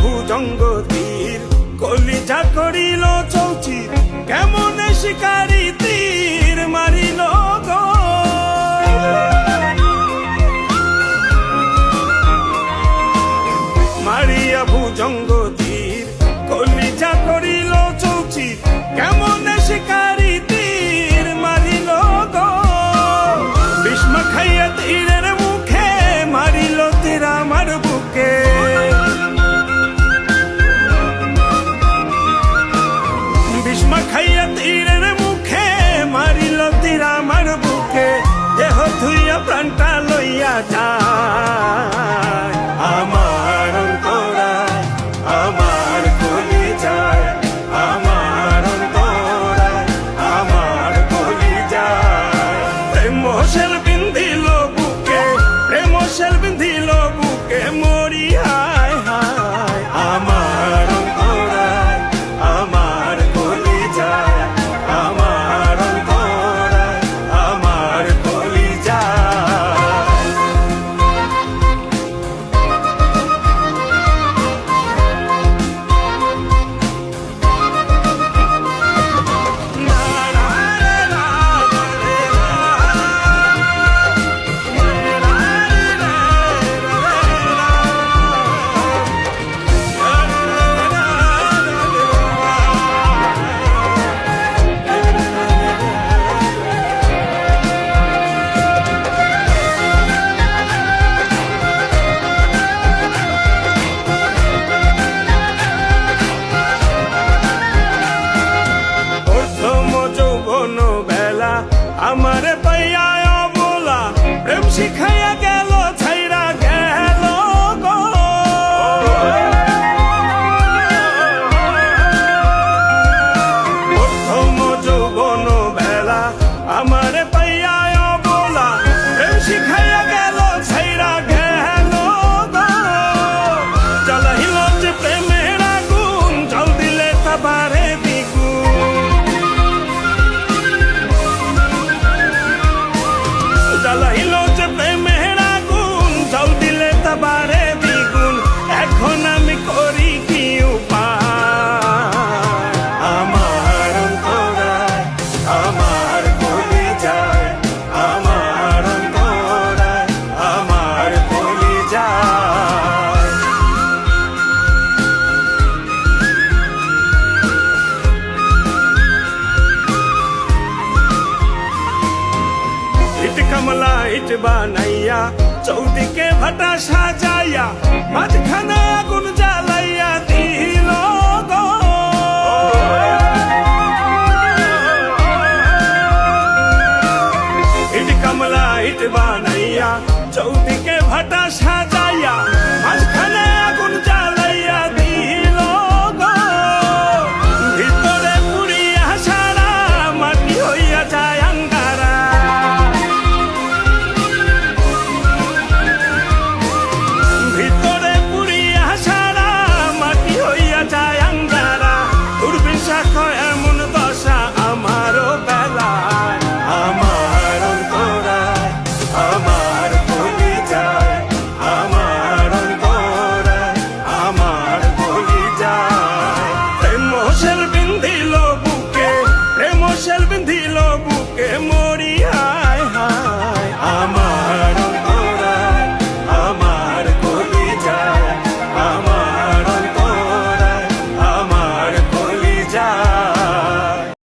ভুজঙ্গ তীর কলিজা করিল চৌচির কেমন শিকারি তীর মারিল গো মারিয়া ভুজঙ্গ তীর কলিজা করিল চৌচির কেমন শিকারি তীর মারিল গো ভীষ্ম খাইয়া তীরের মুখে মারিল তীর আমার বুকে ভীষ্ম খাইয়া তীরের মুখে মারিল তীর আমার বুকে দেহ ধুইয়া প্রাণটা লইয়া যায় আমার অন্তরায় আমার কলিজায় আমার অন্তরায় আমার কলিজায় প্রেম সেল বিন্ধিল বুকে প্রেম সেল বিন্ধিল বুকে মরি হায় হায় আমার অন্তরায় আমার কলিজায় আমার অন্তরায় আমার কলিজায় আমারে পাইয়া অবলা প্রেম শিখাইয়া গেল ছাইরা গেল গো প্রথম যৌবন বেলা আমারে পাইয়া অবলা প্রেম শিখাইয়া গেল ছাইরা গেল গো জ্বালাইল যে প্রেমের আগুন জল দিলে তা বাড়ে জ্বালাইল যে প্রেমের আগুন জল দিলে তা বাড়ে দ্বিগুণ এখন আমি করি কি উপায় আমার অন্তরায় আমার কলিজায় আমার অন্তরায় আমার কলিজায় ইট কমলা ইট বানাইয়া চৌদিকে ভাটা সাজাইয়া মাঝখানে আগুন জ্বালাইয়া দিল গো ইট কমলা ইট বানাইয়া চৌদিকে ভাটা সাজাইয়া মাঝখানে